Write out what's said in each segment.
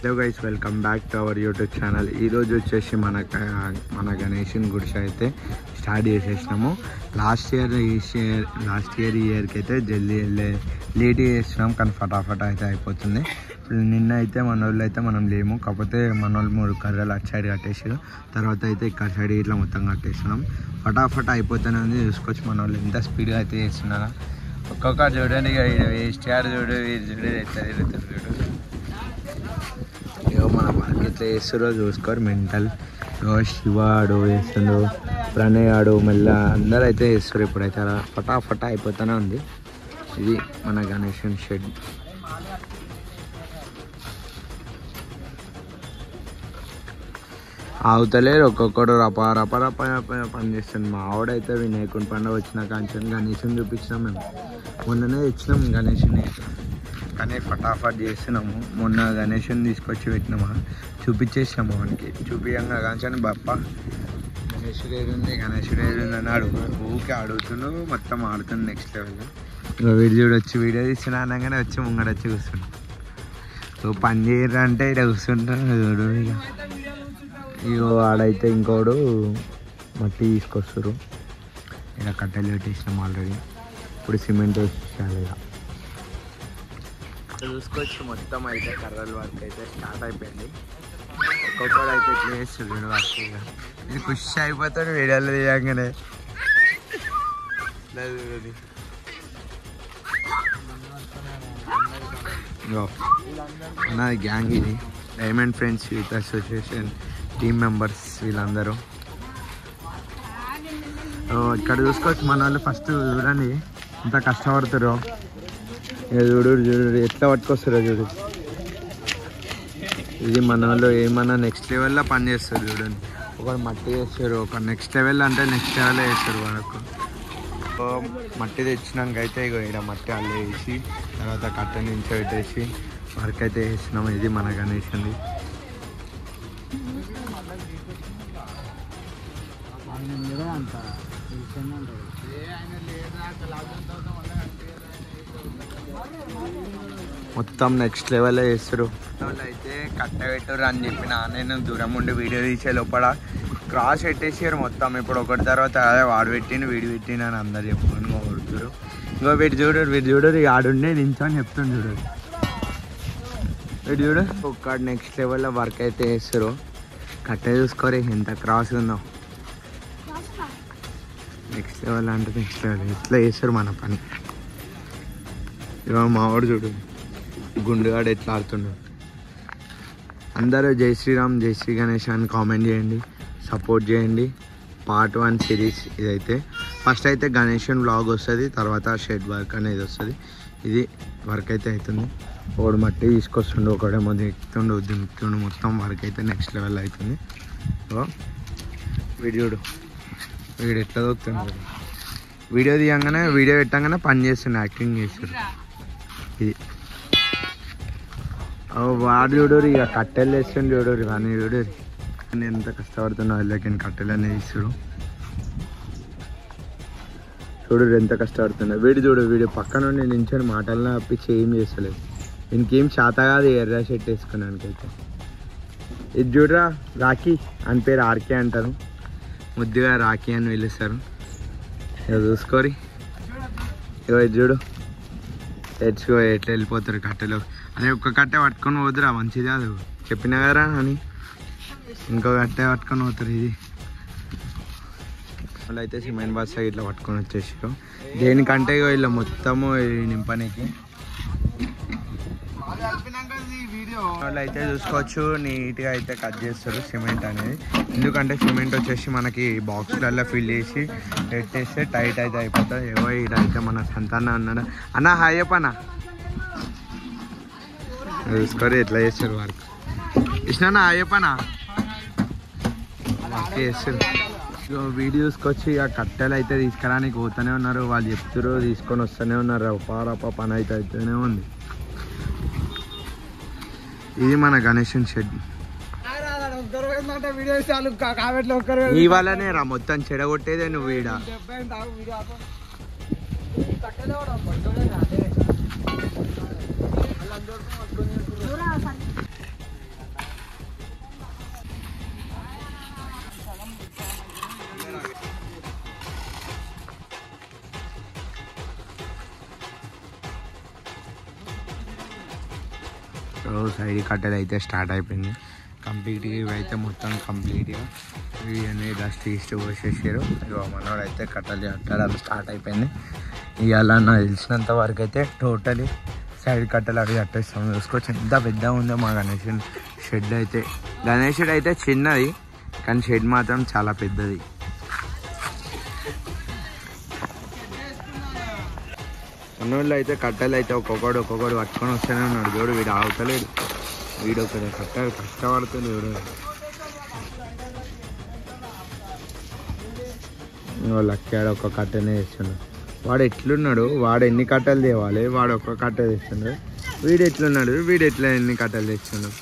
Hello guys, welcome back to our YouTube channel. ఈరోజు వచ్చేసి మన గణేషన్ గుడిస అయితే స్టార్ట్ చేసేసినాము. లాస్ట్ ఇయర్కి అయితే జల్దీ లేట్ చేస్తున్నాం, కానీ ఫటాఫట్ అయితే అయిపోతుంది. నిన్న అయితే మన వాళ్ళు అయితే మనం లేము, కాకపోతే మన వాళ్ళు 3 కర్రలు అటు సైడ్ కట్టేసారు. తర్వాత అయితే ఇక్కడ సైడ్ ఇట్లా మొత్తం కట్టేస్తున్నాం. ఫటాఫట్ అయిపోతూనే ఉంది. చూసుకోవచ్చు మన వాళ్ళు ఎంత స్పీడ్గా అయితే చేస్తున్నారా. ఒక్కొక్క చూడండి, వేస్ట్ యాడ్ చూడు, చూడు ఎట్లా తిరుగుతారు చూడు. ఏవో మన వర్క్ ఎట్లా చేస్తారో చూసుకోరు. మెంటల్ శివ ఆడు వేస్తుండు, ప్రణయ్ ఆడు, మళ్ళీ అందరూ అయితే చేస్తారు. ఇప్పుడైతే అలా ఫటాఫట అయిపోతూనే ఉంది. ఇది మన గణేషన్ షెడ్. అవుతలేరు, ఒక్కొక్కడు రప పని చేస్తుంది. మా ఆవిడైతే వినాయకుని పండుగ వచ్చిన కాంచెని గణేషన్ చూపించినాం. మేము మొన్ననే తెచ్చినాం గణేషుని, కానీ ఫటాఫట్ చేస్తున్నాము. మొన్న గణేషుని తీసుకొచ్చి పెట్టినామా, చూపించేసినాము. వానికి చూపించంగా కాంచని బప్ప గణేశుడు ఏదుంది అని ఊకే అడుగుతుండు. మొత్తం ఆడుతుంది నెక్స్ట్ లెవెల్. ఇంకా వీడియో వచ్చి వీడియో తీసిన అనగానే వచ్చి ముంగడ వచ్చి కూర్చుంటాం. సో పని చేయరు అంటే ఇక్కడ కూర్చుంటాను చూడు. ఇక ఆడైతే ఇంకోడు మట్టి తీసుకొస్తారు. ఇలా కట్టెలు పెట్టేసినాం ఆల్రెడీ. ఇప్పుడు సిమెంట్ వేసేయాలి. ఇక చూసుకోవచ్చు మొత్తం అయితే కర్రల వర్క్ అయితే స్టార్ట్ అయిపోయింది. ఒక్కొక్కడు అయితే ఇట్లా చేస్తుంది వర్క్. ఇక ఇది ఖుషి అయిపోతాడు వీడియోలో తీయగానే. నాది గ్యాంగ్, ఇది diamond friends youth association team members వీళ్ళందరూ. ఇక్కడ చూసుకోవచ్చు మన వాళ్ళు. ఫస్ట్ చూడండి ఎంత కష్టపడతారో. చూడు ఎట్లా పట్టుకొస్తారో చూడు. ఇది మన వాళ్ళు ఏమన్నా నెక్స్ట్ లెవెల్లో పని చేస్తారు చూడండి. ఒకరు మట్టి వేస్తారు, ఒక నెక్స్ట్ లెవెల్ అంటే నెక్స్ట్ లెవెల్లో వేస్తారు మనకు. మట్టి తెచ్చినాక అయితే ఇక ఇక్కడ మట్టి అల్లు వేసి తర్వాత కట్ట నుంచి పెట్టేసి వర్క్ అయితే వేసినాము. ఇది మన గణేష్. మొత్తం నెక్స్ట్ లెవెల్లో చేస్తారు. వాళ్ళు అయితే కట్ట పెట్టారు అని చెప్పిన నేను దూరం ఉండి వీడియో తీసే లోపల క్రాస్ పెట్టేసారు మొత్తం. ఇప్పుడు ఒకటి తర్వాత వాడు పెట్టిండు వీడు పెట్టిండు అని అందరు చెప్పుకొని కొడుతున్నారు. ఇంకో వీడు చూడరు ఆడుండే నించొని చెప్తుంది చూడరు. వీడు చూడు ఒక్కడు నెక్స్ట్ లెవెల్లో వర్క్ అయితే చేస్తారు. కట్ట చూసుకోరు ఎంత క్రాస్ ఉందో. నెక్స్ట్ లెవెల్ అంటే నెక్స్ట్ లెవెల్ ఎట్లా చేస్తారు మన పని. ఇవాళ మావాడు చూడు గుండుగాడు ఎట్లా ఆడుతున్నాడు. అందరూ జై శ్రీరామ్ జై శ్రీ గణేష్ అని కామెంట్ చేయండి, సపోర్ట్ చేయండి. పార్ట్ 1 సిరీస్ ఇదైతే. ఫస్ట్ అయితే గణేషన్ వ్లాగ్ వస్తుంది, తర్వాత షెడ్ వర్క్ అనేది వస్తుంది. ఇది వర్క్ అయితే అవుతుంది. ఒకడు మట్టి తీసుకొస్తుండు, ఒకడేమో దింపుతుండు. మొత్తం వర్క్ అయితే నెక్స్ట్ లెవెల్ అవుతుంది. వీడు ఎట్లా దొక్కుతుండు. వీడియో తీయంగానే వీడియో పెట్టంగానే పని చేస్తుండే, యాక్టింగ్ చేస్తారు. ఇది వాడు చూడరు. ఇక కట్టెలు వేస్తుండే చూడరు, కానీ చూడరు నేను ఎంత కష్టపడుతున్నా వాళ్ళకి. కట్టెలు అనేది ఇస్తాడు చూడరు ఎంత కష్టపడుతున్నా. వీడు పక్క నుండి నించొని మాటలను అప్పించి ఏం చేస్తలేదు. ఇంకేం చేత కాదు ఎర్ర షర్ట్ వేసుకున్నానికైతే. ఇది చూడరా రాఖీ అని పేరు, ఆర్కే అంటారు, ముద్దుగా రాఖీ అని పిలుస్తారు. ఇక చూసుకోరి. ఇక ఇది చూడు తెచ్చుకో ఎట్లా వెళ్ళిపోతారు కట్టెలు. అదే ఒక్క కట్టె పట్టుకొని పోదురా, మంచిది కాదు చెప్పినా కదరా అని. ఇంకో కట్టె పట్టుకొని పోతారు. ఇది వాళ్ళు అయితే సిమెంట్ బస్తా ఇట్లా పట్టుకొని వచ్చేసారు. దేనికంటే వీళ్ళు మొత్తము నింపనికి. వాళ్ళు అయితే చూసుకోవచ్చు నీట్గా అయితే కట్ చేస్తారు సిమెంట్ అనేది. ఎందుకంటే సిమెంట్ వచ్చేసి మనకి బాక్స్లలో ఫిల్ చేసి పెట్టేస్తే టైట్ అయితే అయిపోతుంది. ఏవో ఇదైతే మన సంతానం అన్నాడు. అన్న హాయ్ చెప్పనా, చూసుకోరు ఎట్లా చేస్తారు వర్క్. ఇష్టనా హాయ్ చెప్పనా వర్క్ చేస్తారు. వీడియోస్కి ఆ కట్టెలు అయితే తీసుకురానికి పోతూనే ఉన్నారు. వాళ్ళు చెప్తారు తీసుకొని వస్తూనే ఉన్నారు. రప పని అయితే అయితేనే ఉంది. ఇది మన గణేషన్ షెడ్. ఇవాళనే రా మొత్తం చెడగొట్టేదే నువ్వు ఈడ. సో సైడ్ కట్టెలు అయితే స్టార్ట్ అయిపోయింది కంప్లీట్గా. ఇవైతే మొత్తం కంప్లీట్గా ఇవన్నీ డస్ట్ ఈస్ట్ పోసేసారు. ఇక మనోడు అయితే కట్టెలు కట్టడం స్టార్ట్ అయిపోయింది. ఇవాళ నాకు తెలిసినంత వరకు అయితే టోటలీ సైడ్ కట్టెలు అవి కట్టేస్తాం. చూసుకోవచ్చు ఎంత పెద్దగా ఉందో మా గణేష్ షెడ్ అయితే. గణేషుడు అయితే చిన్నది కానీ షెడ్ మాత్రం చాలా పెద్దది. మనోళ్ళు అయితే కట్టెలు అయితే ఒక్కొక్కడు పట్టుకొని వస్తూనే ఉన్నాడు. చూడు వీడు ఆగుతలేడు. వీడు ఒక కట్టెలు కష్టపడుతుంది. వీడు లక్కాడు ఒక కట్టెనే వేస్తున్నాడు. వాడు ఎట్లున్నాడు, వాడు ఎన్ని కట్టెలు తేవాలి, వాడు ఒక్క కట్టె తెస్తున్నాడు. వీడు ఎట్లున్నాడు, వీడు ఎన్ని కట్టెలు తెస్తున్నాడు.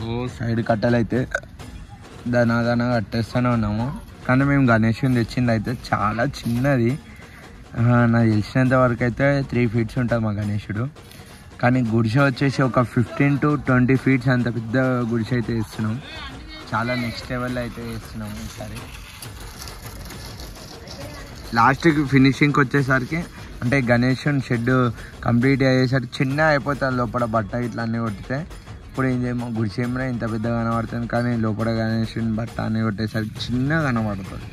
ఓ సైడ్ కట్టెలు అయితే దనా కట్టేస్తూనే ఉన్నాము. కానీ మేము గణేషుని తెచ్చింది అయితే చాలా చిన్నది. నాకు తెలిసినంత వరకు అయితే 3 feet ఉంటుంది మా గణేషుడు. కానీ గుడిసె వచ్చేసి ఒక 15 to 20 feet అంత పెద్ద గుడిసె అయితే వేస్తున్నాం. చాలా నెక్స్ట్ లెవెల్లో అయితే వేస్తున్నాము. ఈసారి లాస్ట్కి ఫినిషింగ్కి వచ్చేసరికి అంటే గణేషుని షెడ్ కంప్లీట్ అయ్యేసరికి చిన్న అయిపోతుంది. లోపల బట్ట ఇట్లా అన్నీ కొట్టితే ఇప్పుడు ఏం చేయమో గుడిసేమో ఇంత పెద్దగా కనబడుతుంది. కానీ లోపల గణేషుని బట్ట అన్నీ కొట్టేసరికి చిన్నగా కనబడుతుంది.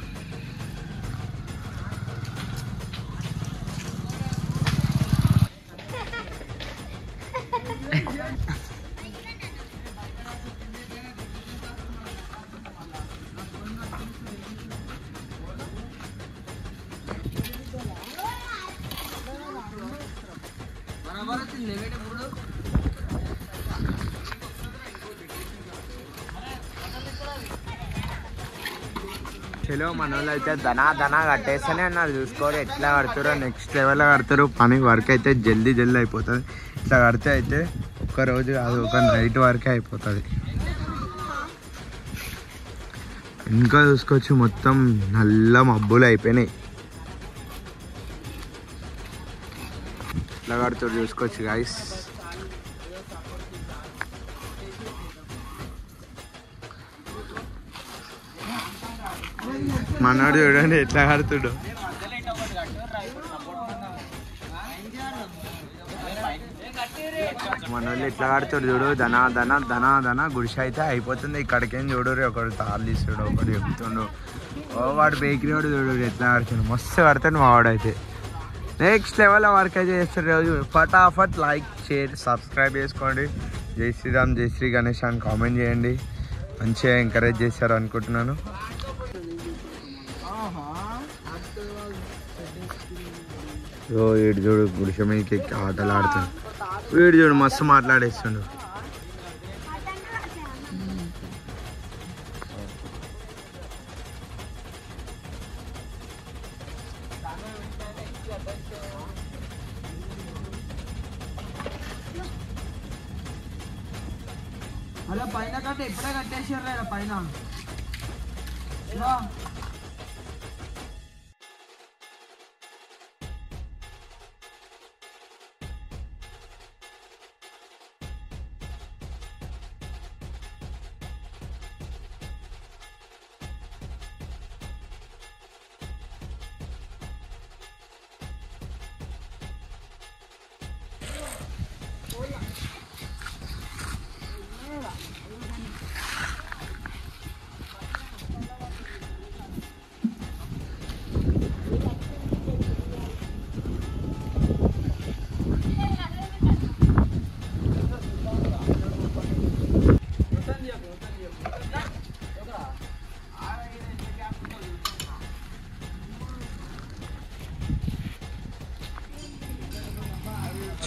చలో మన వాళ్ళు అయితే ధనా కట్టేస్తూనే అన్నారు. చూసుకోరు ఎట్లా కడతారో, నెక్స్ట్ లెవెల్లో కడతారు. పని వర్క్ అయితే జల్దీ అయిపోతుంది. ఇట్లా కడితే అయితే ఒక్క రోజు కాదు, ఒక నైట్ వరకే అయిపోతుంది. ఇంకా చూసుకోవచ్చు మొత్తం నల్ల మబ్బులు అయిపోయినాయి. ఇట్లా కడుతారు చూసుకోవచ్చు గాయస్. మనోడు చూడండి ఎట్లా కడుతుడు. మనోళ్ళు ఎట్లా కడుతాడు చూడు. ధనా గుడిసె అయితే అయిపోతుంది. ఇక్కడికేం చూడు, ఒకడు తాళ్ళు తీస్తాడు, ఒకడు చెప్తుండు. వాడు బేకరీ వాడు చూడు ఎట్లా కడుతుండు. మస్తు కడతాడు మా వాడైతే. నెక్స్ట్ లెవెల్లో వర్క్ అయితే చేస్తారు రోజు. ఫటాఫట్ లైక్ షేర్ సబ్స్క్రైబ్ చేసుకోండి. జై శ్రీరామ్, జై శ్రీ గణేష్ అని కామెంట్ చేయండి. మంచిగా ఎంకరేజ్ చేస్తారు అనుకుంటున్నాను. వీడు చూడు గుడిసె మీదకి ఆటలు ఆడుతాడు. వీడు చూడు మస్తు మాట్లాడేస్తుండు. అలా పైన కట్ట ఇప్పుడే కట్టేసారు పైన.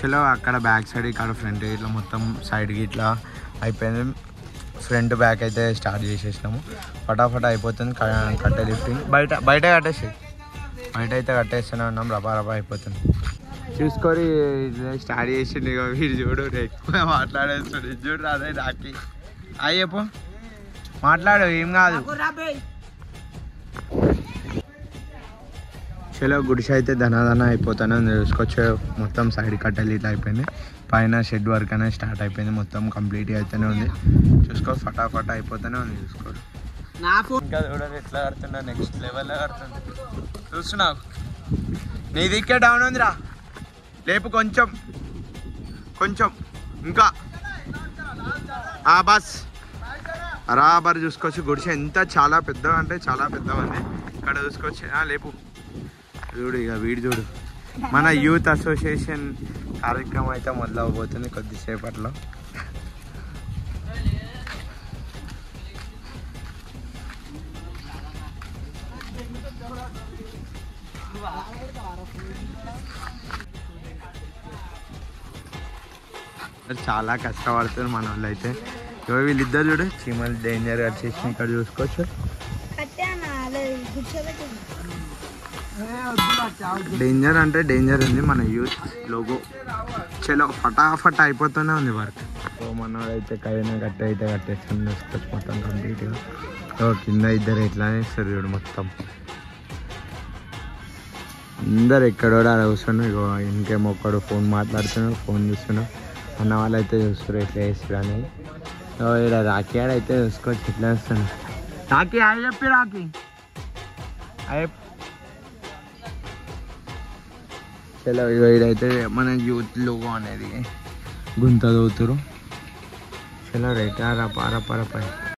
చలో అక్కడ బ్యాక్ సైడ్ ఇక్కడ ఫ్రంట్ ఇట్లా మొత్తం సైడ్కి ఇట్లా అయిపోయింది. ఫ్రంట్ బ్యాక్ అయితే స్టార్ట్ చేసేసినాము. ఫటాఫట్ అయిపోతుంది కట్టే లిఫ్టింగ్. బయట కట్టేసి బయట అయితే కట్టేస్తూనే ఉన్నాం. రపా అయిపోతుంది. చూసుకొని స్టార్ట్ చేసిండు. ఇక వీడు చూడు ఎక్కువ మాట్లాడేస్తాడు. చూడు రాదే రాకి అయ్యప్ప మాట్లాడు ఏం కాదు. చలో గుడిసె అయితే ధనా అయిపోతానే చూసుకోవచ్చు. మొత్తం సైడ్ కట్టెలు ఇట్లా అయిపోయింది. పైన షెడ్ వర్క్ అనేది స్టార్ట్ అయిపోయింది. మొత్తం కంప్లీట్ అయితేనే ఉంది. చూసుకో ఫటాఫట్ అయిపోతూనే ఉంది. చూసుకో ఇంకా చూడండి ఎట్లా కడుతున్నా. నెక్స్ట్ లెవెల్లో కడుతుంది చూస్తున్నావు. నీ దిక్కే డౌన్ ఉందిరా. లేపు కొంచెం కొంచెం ఇంకా బస్ బరాబర్ చూసుకోవచ్చు. గుడిసె ఎంత చాలా పెద్దగా అంటే చాలా పెద్దగా ఉంది. ఇక్కడ చూసుకోవచ్చు. లేపు చూడు ఇక వీడు చూడు. మన యూత్ అసోసియేషన్ కార్యక్రమం అయితే మొదలవబోతుంది కొద్దిసేపట్లో. చాలా కష్టపడుతుంది మన వాళ్ళు అయితే. వీళ్ళిద్దరు చూడు చీమలు డేంజర్ వచ్చేసి ఇక్కడ చూసుకోవచ్చు. డేంజర్ అంటే డేంజర్ ఉంది. మన యూత్ లోగో చలో ఫటాఫట్ అయిపోతూనే ఉంది వర్క్. సో మనోడైతే కైనా అయితే కట్టేస్తాను చూసుకోవచ్చు మొత్తం కంప్లీట్గా. సో కింద ఇద్దరు ఎట్లా వేస్తారు చూడు మొత్తం. అందరు ఎక్కడో కూర్చున్నాడు. ఇగో ఇంకేమో ఒక్కడు ఫోన్ మాట్లాడుతున్నాడు, ఫోన్ చూస్తున్నాడు. అన్న వాళ్ళు అయితే చూస్తారు ఎట్లా వేస్తారు అనేది. సో ఇక్కడ రాఖీ ఆడైతే చూసుకోవచ్చు ఎట్లా వేస్తాను. రాఖీ అవి చెప్పి రాఖీ అయ్యే చలో ఇదైతే మన యూత్ లోగో అనేది గుంత దోతురు. చలో రైట్ రపా